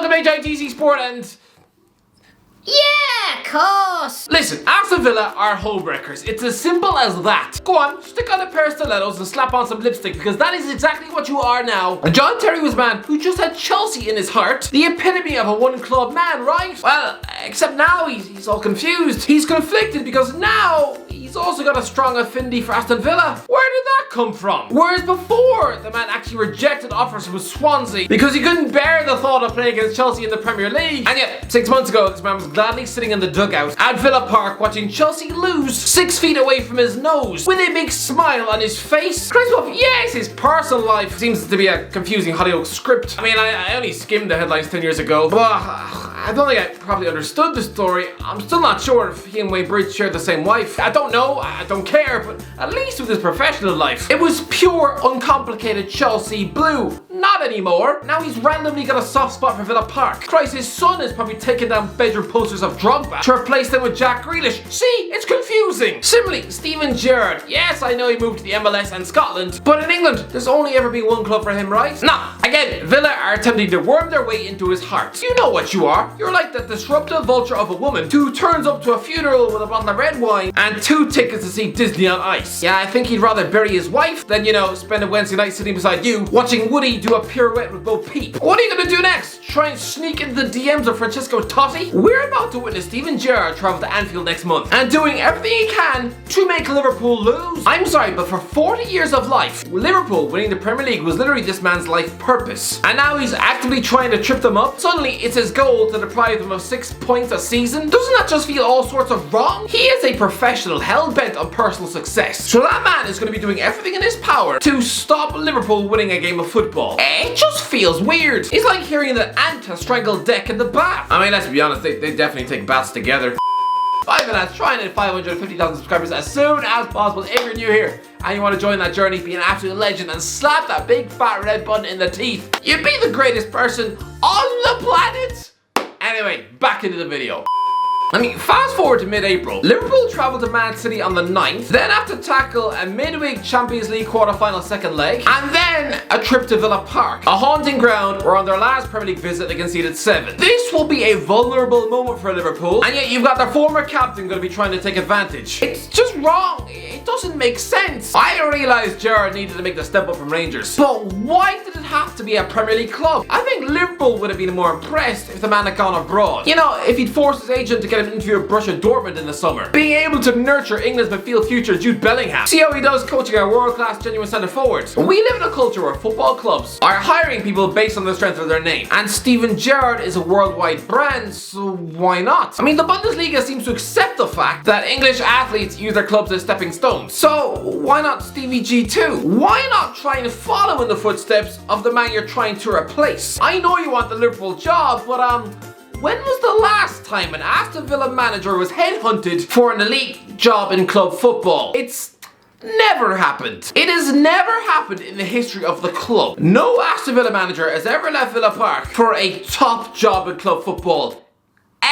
welcome to HITC Sport and... Yeah, of course! Listen, Aston Villa are homewreckers. It's as simple as that. Go on, stick on a pair of stilettos and slap on some lipstick because that is exactly what you are now. And John Terry was a man who just had Chelsea in his heart. The epitome of a one-club man, right? Well, except now he's all confused. He's conflicted because now he's also got a strong affinity for Aston Villa. Where did that come from? Whereas before, the man actually rejected offers from Swansea because he couldn't bear the thought of playing against Chelsea in the Premier League. And yet, 6 months ago, this man was gladly sitting in the dugout at Villa Park watching Chelsea lose 6 feet away from his nose with a big smile on his face. Yes, his personal life seems to be a confusing Hollywood script. I mean, I only skimmed the headlines 10 years ago, but I don't think I probably understood the story. I'm still not sure if he and Wayne Bridge shared the same wife. I don't know, I don't care, but at least with his professional life, it was pure, uncomplicated Chelsea blue. Not anymore. Now he's randomly got a soft spot for Villa Park. Christ, his son is probably taking down bedroom posters of Drogba to replace them with Jack Grealish. See, it's confusing. Similarly, Steven Gerrard. Yes, I know he moved to the MLS and Scotland, but in England, there's only ever been one club for him, right? Nah, again, Villa are attempting to worm their way into his heart. You know what you are. You're like the disruptive vulture of a woman who turns up to a funeral with a bottle of red wine and 2 tickets to see Disney on Ice. Yeah, I think he'd rather bury his wife than, spend a Wednesday night sitting beside you watching Woody do a pirouette with Bo Peep. What are you gonna do next? Try and sneak into the DMs of Francesco Totti? We're about to witness Steven Gerrard travel to Anfield next month and doing everything he can to make Liverpool lose. I'm sorry, but for 40 years of life, Liverpool winning the Premier League was literally this man's life purpose. And now he's actively trying to trip them up. Suddenly, it's his goal to deprive them of 6 points a season. Doesn't that just feel all sorts of wrong? He is a professional hell-bent on personal success. So that man is going to be doing everything in his power to stop Liverpool winning a game of football. It just feels weird. It's like hearing that ant has strangled Deck in the bath. I mean, let's be honest, they definitely take baths together. Bye, lads. Try and hit 550,000 subscribers as soon as possible if you're new here and you want to join that journey, be an absolute legend and slap that big fat red button in the teeth. You'd be the greatest person on the planet. Anyway, back into the video. I mean, fast forward to mid-April. Liverpool travelled to Man City on the 9th, then have to tackle a midweek Champions League quarter-final second leg, and then a trip to Villa Park, a haunting ground where on their last Premier League visit they conceded 7. This will be a vulnerable moment for Liverpool, and yet you've got their former captain going to be trying to take advantage. It's just wrong. It doesn't make sense. I realised Gerrard needed to make the step up from Rangers, but why did it have to be a Premier League club? I think Liverpool would have been more impressed if the man had gone abroad. If he'd forced his agent to get him interview at Borussia Dortmund in the summer. Being able to nurture England's midfield future Jude Bellingham. See how he does coaching our world-class genuine centre forwards. We live in a culture where football clubs are hiring people based on the strength of their name. And Steven Gerrard is a worldwide brand, so why not? I mean, the Bundesliga seems to accept the fact that English athletes use their clubs as stepping stones. So why not Stevie G too? Why not try and follow in the footsteps of the man you're trying to replace? I know you want the Liverpool job, but when was the last time an Aston Villa manager was headhunted for an elite job in club football? It's never happened. It has never happened in the history of the club. No Aston Villa manager has ever left Villa Park for a top job in club football.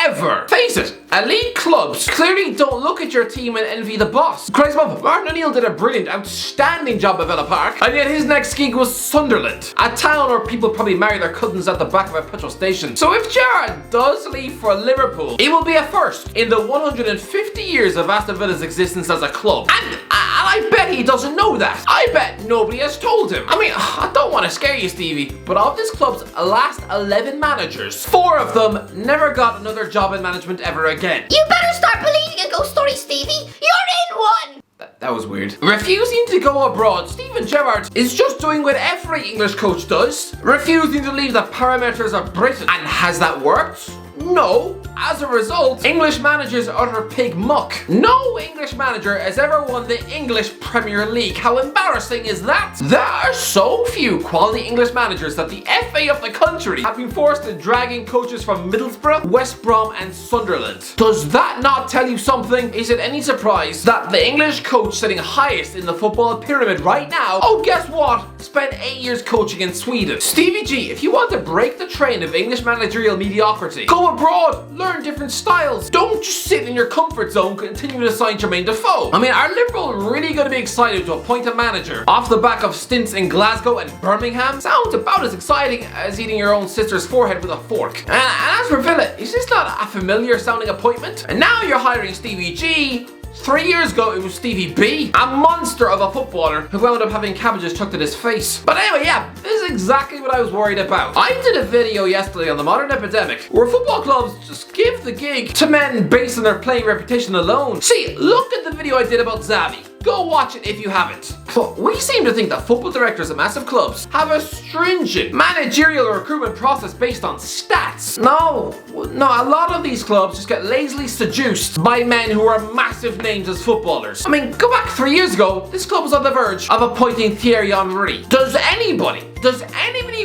Ever. Face it, elite clubs clearly don't look at your team and envy the boss. Christ above, Martin O'Neill did a brilliant, outstanding job at Villa Park, and yet his next gig was Sunderland, a town where people probably marry their cousins at the back of a petrol station. So if Gerrard does leave for Liverpool, it will be a first in the 150 years of Aston Villa's existence as a club. And I bet he doesn't know that. I bet nobody has told him. I mean, I don't want to scare you, Stevie, but of this club's last 11 managers, 4 of them never got another job in management ever again. You better start believing a ghost story, Stevie. You're in one. That was weird. Refusing to go abroad, Steven Gerrard is just doing what every English coach does. Refusing to leave the parameters of Britain. And has that worked? No. As a result, English managers utter pig muck. No English manager has ever won the English Premier League. How embarrassing is that? There are so few quality English managers that the FA of the country have been forced to drag in coaches from Middlesbrough, West Brom and Sunderland. Does that not tell you something? Is it any surprise that the English coach sitting highest in the football pyramid right now, oh guess what, spent 8 years coaching in Sweden? Stevie G, if you want to break the train of English managerial mediocrity, go abroad, learn different styles. Don't just sit in your comfort zone, continue to sign Jermaine Defoe. I mean, are Liverpool really going to be excited to appoint a manager off the back of stints in Glasgow and Birmingham? Sounds about as exciting as eating your own sister's forehead with a fork. And as for Villa, is this not a familiar sounding appointment? And now you're hiring Stevie G. 3 years ago, it was Stevie B, a monster of a footballer who wound up having cabbages chucked at his face. But anyway, yeah, this is exactly what I was worried about. I did a video yesterday on the modern epidemic where football clubs just give the gig to men based on their playing reputation alone. See, look at the video I did about Xavi. Go watch it if you haven't. But we seem to think that football directors at massive clubs have a stringent managerial recruitment process based on stats. No, a lot of these clubs just get lazily seduced by men who are massive names as footballers. I mean, go back 3 years ago, this club was on the verge of appointing Thierry Henry. Does anybody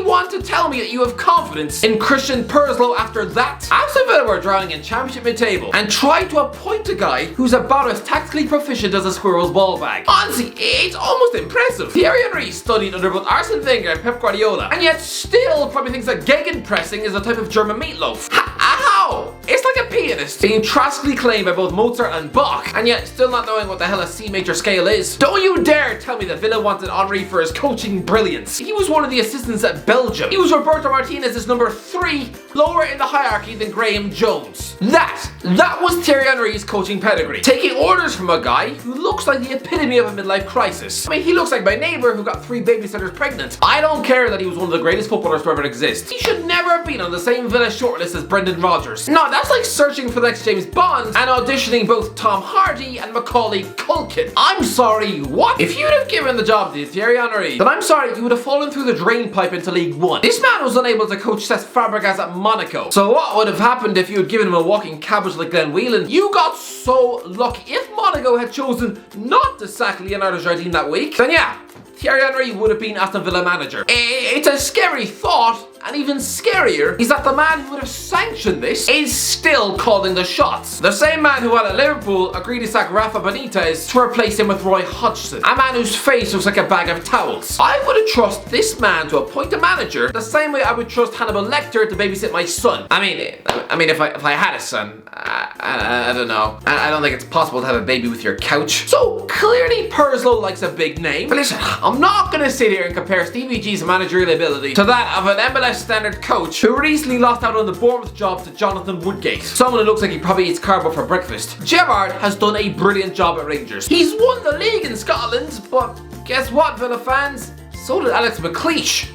want to tell me that you have confidence in Christian Purslow after that? Aston Villa were drowning in championship mid-table and tried to appoint a guy who's about as tactically proficient as a squirrel's ball bag. Honestly, it's almost impressive. Thierry Henry studied under both Arsene Wenger and Pep Guardiola, and yet still probably thinks that gegenpressing is a type of German meatloaf. How? It's like a pianist being tragically claimed by both Mozart and Bach, and yet still not knowing what the hell a C major scale is. Don't you dare tell me that Villa wanted Henry for his coaching brilliance. He was one of the assistants at Belgium. He was Roberto Martinez's number 3, lower in the hierarchy than Graham Jones. That was Thierry Henry's coaching pedigree. Taking orders from a guy who looks like the epitome of a midlife crisis. I mean, he looks like my neighbor who got 3 babysitters pregnant. I don't care that he was one of the greatest footballers to ever exist. He should never have been on the same Villa shortlist as Brendan Rodgers. No, that's like searching for the next James Bond and auditioning both Tom Hardy and Macaulay Culkin. I'm sorry, what? If you'd have given the job to Thierry Henry, then I'm sorry, you would have fallen through the drain pipe into League One. This man was unable to coach Cesc Fabregas at Monaco. So what would have happened if you had given him a walking cabbage like Glenn Whelan? You got so lucky. If Monaco had chosen not to sack Leonardo Jardim that week, then yeah, Thierry Henry would have been Aston Villa manager. It's a scary thought, and even scarier is that the man who would have sanctioned this is still calling the shots. The same man who at Liverpool agreed to sack Rafa Benitez to replace him with Roy Hodgson, a man whose face looks like a bag of towels. I would have trusted this man to appoint a manager the same way I would trust Hannibal Lecter to babysit my son. I mean, if I had a son, I don't know. I don't think it's possible to have a baby with your couch. So clearly Purslow likes a big name. But listen, I'm not gonna sit here and compare Stevie G's managerial ability to that of an MLS standard coach who recently lost out on the Bournemouth job to Jonathan Woodgate, someone who looks like he probably eats cardboard for breakfast. Gerrard has done a brilliant job at Rangers. He's won the league in Scotland, but guess what, Villa fans? So did Alex McLeish.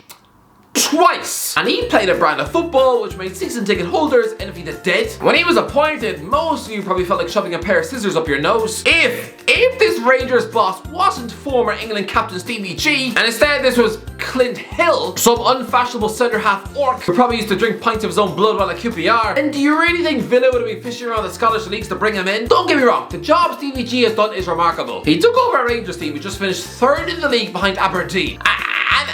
Twice. And he played a brand of football which made season ticket holders envy the dead. When he was appointed, most of you probably felt like shoving a pair of scissors up your nose. If this Rangers boss wasn't former England captain Stevie G, and instead this was Clint Hill, some unfashionable centre-half orc who probably used to drink pints of his own blood while at QPR, then do you really think Villa would have been fishing around the Scottish leagues to bring him in? Don't get me wrong, the job Stevie G has done is remarkable. He took over a Rangers team who just finished 3rd in the league behind Aberdeen.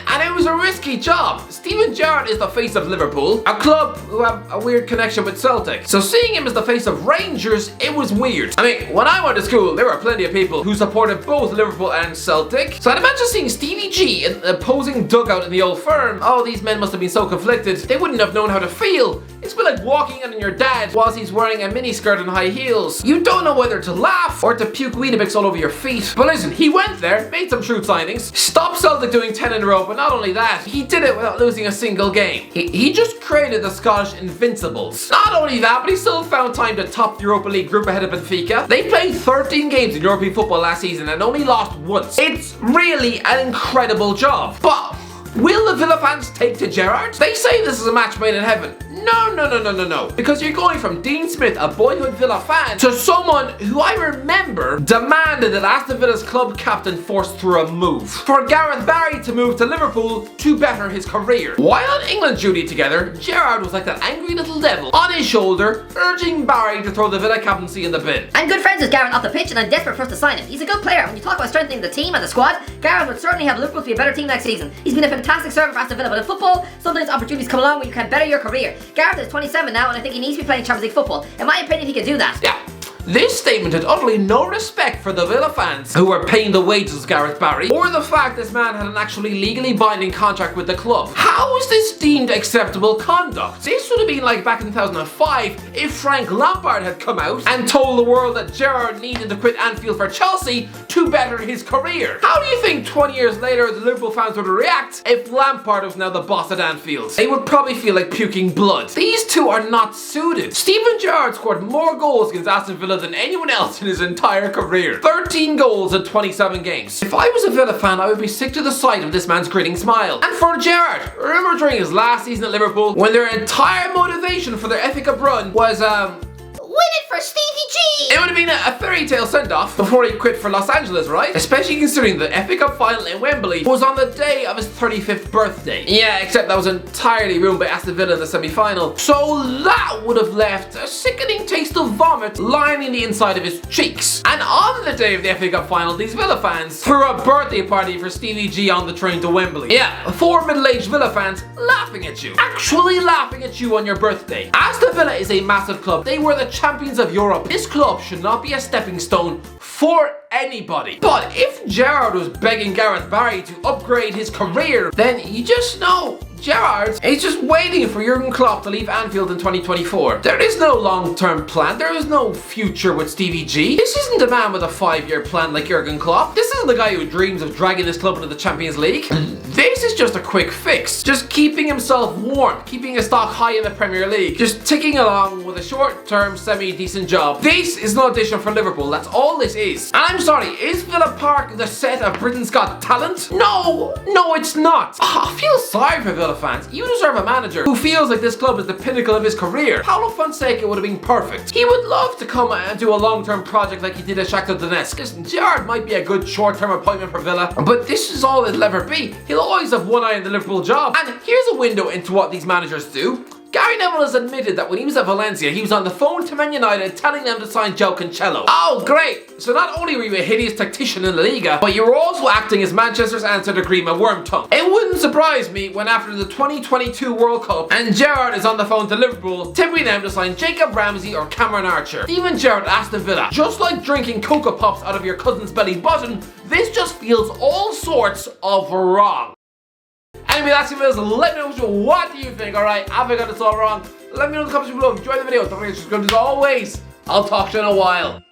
And it was a risky job. Steven Gerrard is the face of Liverpool, a club who have a weird connection with Celtic. So seeing him as the face of Rangers, it was weird. I mean, when I went to school, there were plenty of people who supported both Liverpool and Celtic. So I'd imagine seeing Stevie G in the opposing dugout in the Old Firm. Oh, these men must have been so conflicted. They wouldn't have known how to feel. It's been like walking in on your dad whilst he's wearing a miniskirt and high heels. You don't know whether to laugh or to puke Weetabix all over your feet. But listen, he went there, made some shrewd signings, stopped Celtic doing 10 in a row, but not only that, he did it without losing a single game. He just created the Scottish Invincibles. Not only that, but he still found time to top the Europa League group ahead of Benfica. They played 13 games in European football last season and only lost once. It's really an incredible job. But will the Villa fans take to Gerrard? They say this is a match made in heaven. No. Because you're going from Dean Smith, a boyhood Villa fan, to someone who I remember demanded that Aston Villa's club captain forced through a move. For Gareth Barry to move to Liverpool to better his career. While on England duty together, Gerrard was like that angry little devil on his shoulder, urging Barry to throw the Villa captaincy in the bin. I'm good friends with Gareth off the pitch and I'm desperate for us to sign him. He's a good player. When you talk about strengthening the team and the squad, Gareth would certainly have Liverpool to be a better team next season. He's been a fantastic servant for Aston Villa, but in football, sometimes opportunities come along where you can better your career. Gareth is 27 now and I think he needs to be playing Champions League football. In my opinion, he can do that. Yeah. This statement had utterly no respect for the Villa fans who were paying the wages of Gareth Barry, or the fact this man had an actually legally binding contract with the club. How is this deemed acceptable conduct? This would have been like back in 2005 if Frank Lampard had come out and told the world that Gerrard needed to quit Anfield for Chelsea to better his career. How do you think 20 years later the Liverpool fans would react if Lampard was now the boss at Anfield? They would probably feel like puking blood. These two are not suited. Steven Gerrard scored more goals against Aston Villa than anyone else in his entire career. 13 goals in 27 games. If I was a Villa fan, I would be sick to the sight of this man's grinning smile. And for Gerrard, remember during his last season at Liverpool, when their entire motivation for their FA Cup run was, Win it for Stevie G! it would have been a fairy tale send-off before he quit for Los Angeles, right? Especially considering the FA Cup final in Wembley was on the day of his 35th birthday. Yeah, except that was entirely ruined by Aston Villa in the semi-final. So that would have left a sickening taste of vomit lining the inside of his cheeks. And on the day of the FA Cup final, these Villa fans threw a birthday party for Stevie G on the train to Wembley. Yeah, 4 middle-aged Villa fans laughing at you. Actually laughing at you on your birthday. Aston Villa is a massive club. They were the champions of Europe. This club should not be a stepping stone for anybody. But if Gerrard was begging Gareth Barry to upgrade his career, then you just know Gerrard is just waiting for Jurgen Klopp to leave Anfield in 2024. There is no long-term plan. There is no future with Stevie G. This isn't a man with a 5-year plan like Jurgen Klopp. This isn't the guy who dreams of dragging this club into the Champions League. This is just a quick fix. Just keeping himself warm, keeping his stock high in the Premier League, just ticking along with a short-term, semi-decent job. This is no audition for Liverpool. That's all this is. And I'm sorry, is Villa Park the set of Britain's Got Talent? No, it's not. I feel sorry for Villa fans. You deserve a manager who feels like this club is the pinnacle of his career. Paulo Fonseca would have been perfect. He would love to come and do a long-term project like he did at Shakhtar Donetsk. Listen, Gerrard might be a good short-term appointment for Villa, but this is all it'll ever be. He'll always have one eye on the Liverpool job. And here's a window into what these managers do. Gary Neville has admitted that when he was at Valencia, he was on the phone to Man United telling them to sign Joe Cancelo. Oh, great! So not only were you a hideous tactician in La Liga, but you were also acting as Manchester's answer to Grima Wormtongue. It wouldn't surprise me when after the 2022 World Cup and Gerrard is on the phone to Liverpool, tipping them to sign Jacob Ramsey or Cameron Archer. Steven Gerrard at Aston Villa. Just like drinking Cocoa Pops out of your cousin's belly button, this just feels all sorts of wrong. Anyway, that's it, guys. Let me know what do you think. Alright, have I got this all wrong? Let me know in the comments below. Enjoy the video. Don't forget to subscribe as always. I'll talk to you in a while.